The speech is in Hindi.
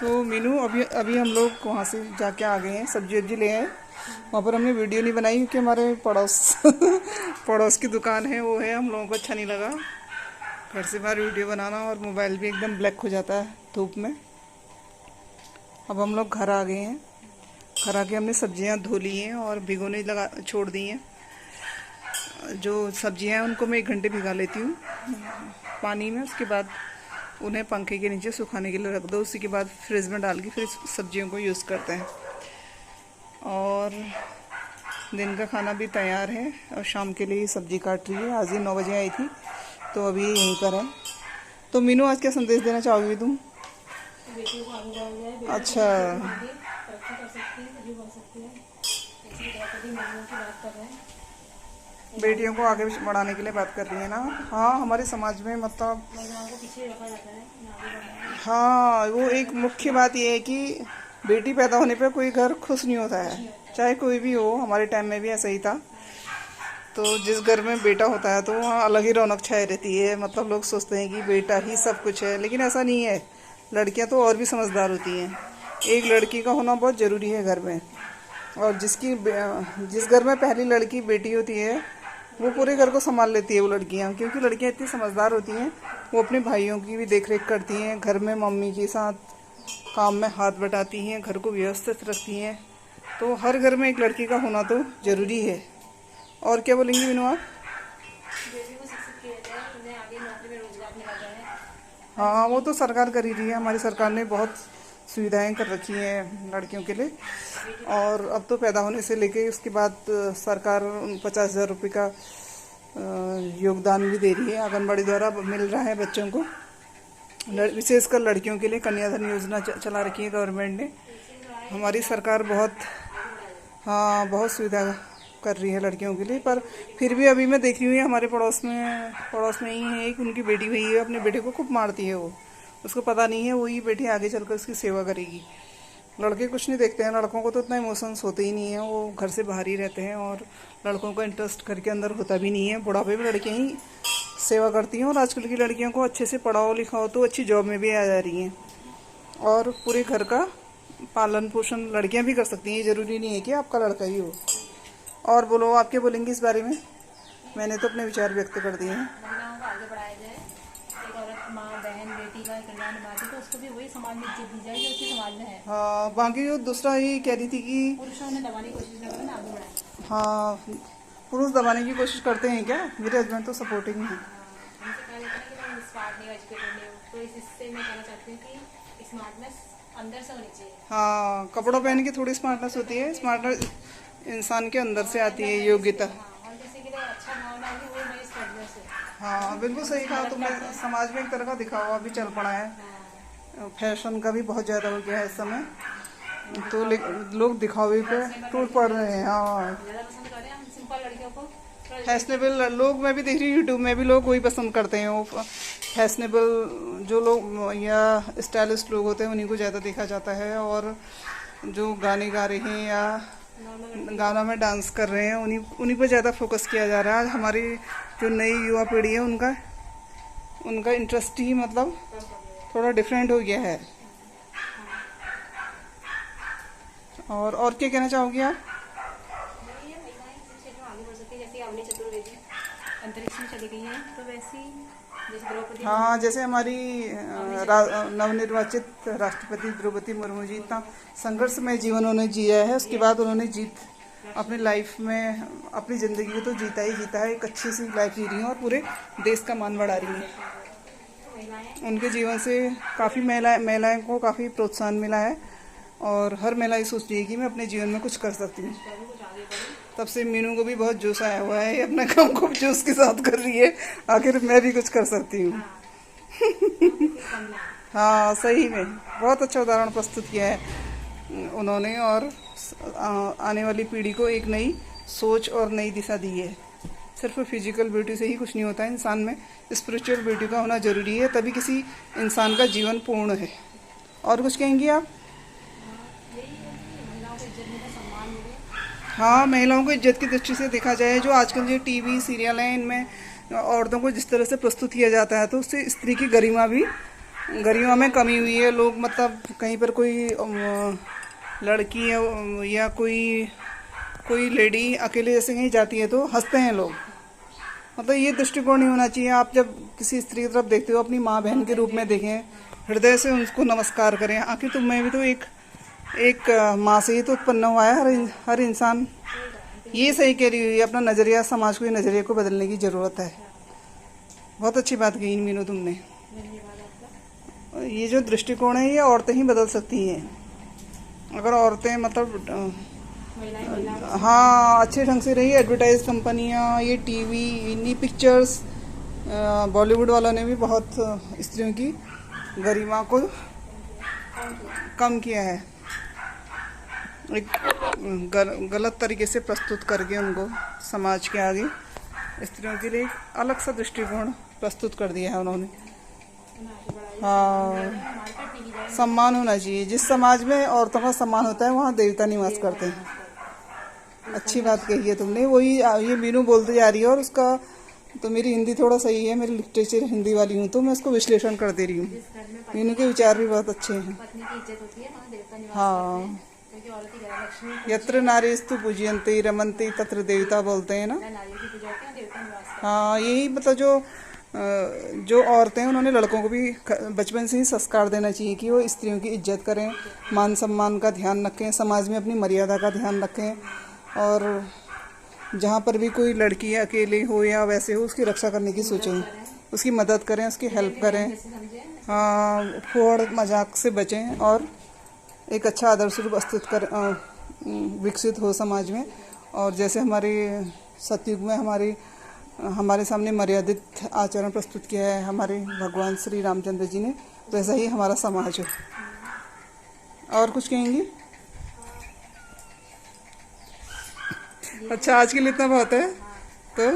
तो मीनू अभी अभी हम लोग वहाँ से जाके आ गए हैं, सब्जी वब्जी ले आए। वहाँ पर हमने वीडियो नहीं बनाई क्योंकि हमारे पड़ोस की दुकान है, वो है, हम लोगों को अच्छा नहीं लगा घर से बाहर वीडियो बनाना, और मोबाइल भी एकदम ब्लैक हो जाता है धूप में। अब हम लोग घर आ गए हैं। घर आके हमने सब्जियां धो ली हैं और भिगोने लगा छोड़ दी हैं। जो सब्जियां हैं उनको मैं 1 घंटे भिगा लेती हूँ पानी में, उसके बाद उन्हें पंखे के नीचे सुखाने के लिए रख दो। उसी के बाद फ्रिज में डाल के फिर सब्जियों को यूज़ करते हैं। और दिन का खाना भी तैयार है और शाम के लिए सब्जी काट रही है। आज ही 9 बजे आई थी तो अभी यहीं पर है। तो मीनू आज क्या संदेश देना चाहोगी तुम? बेटियों को आगे बढ़ाया जाए, अच्छा, तरक्की कर सकती है, तभी बढ़ सकती है। ऐसी द्रौपदी मुर्मू की बात कर रहे हैं। बेटियों को आगे बढ़ाने के लिए बात कर रही है ना। हाँ, हमारे समाज में मतलब महिलाओं को पीछे रखा जाता है, आगे बढ़ना है। हाँ, वो एक मुख्य बात ये है कि बेटी पैदा होने पे कोई घर खुश नहीं होता है, चाहे कोई भी हो। हमारे टाइम में भी ऐसा ही था। तो जिस घर में बेटा होता है तो वहाँ अलग ही रौनक छाई रहती है। मतलब लोग सोचते हैं कि बेटा ही सब कुछ है, लेकिन ऐसा नहीं है। लड़कियां तो और भी समझदार होती हैं। एक लड़की का होना बहुत ज़रूरी है घर में। और जिस घर में पहली लड़की बेटी होती है वो पूरे घर को संभाल लेती है वो लड़कियां, क्योंकि लड़कियां इतनी समझदार होती हैं। वो अपने भाइयों की भी देख रेख करती हैं, घर में मम्मी के साथ काम में हाथ बटाती हैं, घर को व्यवस्थित रखती हैं। तो हर घर में एक लड़की का होना तो ज़रूरी है। और क्या बोलेंगी मीनू आप? बेटियों को शिक्षित किया जाए, उन्हें आगे नौकरी में रोजगार मिला जाए। हाँ, वो तो सरकार कर ही रही है। हमारी सरकार ने बहुत सुविधाएं कर रखी हैं लड़कियों के लिए। और अब तो पैदा होने से लेके उसके बाद सरकार 50,000 रुपये का योगदान भी दे रही है, आंगनबाड़ी द्वारा मिल रहा है बच्चों को। विशेषकर लड़कियों के लिए कन्याधन योजना चला रखी है गवर्नमेंट ने। हमारी सरकार बहुत सुविधा कर रही है लड़कियों के लिए। पर फिर भी अभी मैं देख रही हूँ हमारे पड़ोस में ही है एक, उनकी बेटी हुई है, अपने बेटे को खूब मारती है वो। उसको पता नहीं है वही बेटी आगे चलकर उसकी सेवा करेगी। लड़के कुछ नहीं देखते हैं, लड़कों को तो इतना इमोशंस होते ही नहीं है, वो घर से बाहर ही रहते हैं। और लड़कों का इंटरेस्ट घर के अंदर होता भी नहीं है। बुढ़ापे में लड़कियाँ ही सेवा करती हैं। और आजकल की लड़कियों को अच्छे से पढ़ाओ लिखाओ तो अच्छी जॉब में भी आ जा रही हैं, और पूरे घर का पालन पोषण लड़कियाँ भी कर सकती हैं। ज़रूरी नहीं है कि आपका लड़का ही हो। और बोलो, आप क्या बोलेंगे इस बारे में? मैंने तो अपने विचार व्यक्त कर दिए हैं। महिलाओं को आगे बढ़ाया जाए। एक औरत माँ बहन बेटी का किरदार निभाती तो उसको भी वही समाज में इज्जत दी जाए जो उसके समाज में है। हाँ, बाकी जो दूसरा ही कह रही थी कि पुरुषों ने दबाने की कोशिश न करें, आगे बढ़ाए। हाँ, पुरुष दबाने की कोशिश करते हैं क्या? मेरे हस्बैंड तो सपोर्टिंग हैं। उनसे कहा जाता है कि तुम स्मार्ट नहीं हो, एजुकेटेड नहीं हो। तो इससे मैं कहना चाहती हूँ कि स्मार्टनेस अंदर से होनी चाहिए। हाँ, कपड़ों पहन के थोड़ी स्मार्टनेस होती है। स्मार्टनेस इंसान के अंदर से आती है, योग्यता। और किसी के लिए अच्छा भावना होगी वो मेरी स्मार्टनेस है। हाँ, बिल्कुल सही कहा तुमने। समाज में एक तरह का दिखावा भी चल पड़ा है। फैशन का भी बहुत ज़्यादा हो गया है इस समय। तो लोग दिखावे पे टूट पड़ रहे हैं। हाँ, ज़्यादा पसंद कर रहे हैं हम सिंपल लड़कियों को। फैशनेबल लोग, मैं भी देख रही हूँ यूट्यूब में भी लोग वही पसंद करते हैं। वो फैशनेबल जो लोग या स्टाइलिश लोग होते हैं उन्हीं को ज़्यादा देखा जाता है। और जो गाने गा रहे हैं या गाना में डांस कर रहे हैं उन्हीं पर ज़्यादा फोकस किया जा रहा है। हमारी जो नई युवा पीढ़ी है उनका इंटरेस्ट ही मतलब थोड़ा डिफरेंट हो गया है। और क्या कहना चाहोगी आप? आगे बढ़ सकती है, जैसे अवनी चतुर्वेदी अंतरिक्ष में चली गई हैं, तो वैसे ही जैसे द्रौपदी। हाँ, जैसे हमारी नवनिर्वाचित राष्ट्रपति द्रौपदी मुर्मू जी इतना संघर्षमय जीवन उन्होंने जिया है। उसके बाद उन्होंने अपनी लाइफ में अपनी ज़िंदगी को तो जीता ही जीता है। एक अच्छी सी लाइफ जी रही हैं और पूरे देश का मान बढ़ा रही हैं। उनके जीवन से काफ़ी महिलाएं को काफ़ी प्रोत्साहन मिला है। और हर महिला ये सोचती है कि मैं अपने जीवन में कुछ कर सकती हूँ। तब से मीनू को भी बहुत जोश आया हुआ है, अपना काम खूब जोश के साथ कर रही है। आखिर मैं भी कुछ कर सकती हूँ। हाँ, सही में बहुत अच्छा उदाहरण प्रस्तुत किया है उन्होंने। और आने वाली पीढ़ी को एक नई सोच और नई दिशा दी है। सिर्फ फिजिकल ब्यूटी से ही कुछ नहीं होता है, इंसान में स्पिरिचुअल ब्यूटी का होना ज़रूरी है, तभी किसी इंसान का जीवन पूर्ण है। और कुछ कहेंगी आप? हाँ, महिलाओं को इज्जत की दृष्टि से देखा जाए, जो आजकल जो टीवी सीरियल हैं इनमें औरतों को जिस तरह से प्रस्तुत किया जाता है तो उससे स्त्री की गरिमा भी गरिमा में कमी हुई है। लोग मतलब कहीं पर कोई लड़की या कोई लेडी अकेले जैसे कहीं जाती है तो हंसते हैं लोग। मतलब ये दृष्टिकोण नहीं होना चाहिए। आप जब किसी स्त्री की तरफ देखते हो अपनी माँ बहन के रूप में देखें, हृदय से उनको नमस्कार करें। आखिर तुम में भी तो एक माँ से ही तो उत्पन्न हुआ है हर इंसान। ये सही कह रही हुई है। अपना नज़रिया, समाज को, नज़रिए को बदलने की ज़रूरत है। बहुत अच्छी बात कही मीनू तुमने। ये जो दृष्टिकोण है ये औरतें ही बदल सकती हैं। अगर औरतें मतलब हाँ अच्छे ढंग से रही। एडवर्टाइज कंपनियाँ, ये टीवी, इन्हीं पिक्चर्स, बॉलीवुड वालों ने भी बहुत स्त्रियों की गरिमा को कम किया है। एक गलत तरीके से प्रस्तुत करके उनको समाज के आगे स्त्रियों के लिए एक अलग सा दृष्टिकोण प्रस्तुत कर दिया है उन्होंने। हाँ, सम्मान होना चाहिए। जिस समाज में औरतों का सम्मान होता है वहाँ देवता निवास करते हैं। अच्छी बात कही है तुमने। वही ये मीनू बोलते जा रही है और उसका तो मेरी हिंदी थोड़ा सही है, मेरी लिटरेचर हिंदी वाली हूँ तो मैं उसको विश्लेषण कर दे रही हूँ। मीनू के विचार भी बहुत अच्छे हैं। हाँ, यत्र नारीस्तु पूजयन्ते रमन्ते तत्र देवता बोलते हैं ना। हाँ, यही मतलब जो औरतें हैं उन्होंने लड़कों को भी बचपन से ही संस्कार देना चाहिए कि वो स्त्रियों की इज्जत करें, मान सम्मान का ध्यान रखें, समाज में अपनी मर्यादा का ध्यान रखें, और जहाँ पर भी कोई लड़की अकेले हो या वैसे हो उसकी रक्षा करने की सोचें, उसकी मदद करें, उसकी हेल्प करें। हाँ, फोड़ मजाक से बचें और एक अच्छा आदर्श रूप विकसित हो समाज में। और जैसे हमारे सतयुग में हमारे सामने मर्यादित आचरण प्रस्तुत किया है हमारे भगवान श्री रामचंद्र जी ने, वैसा ही हमारा समाज हो। और कुछ कहेंगी? अच्छा, आज के लिए इतना बहुत है तो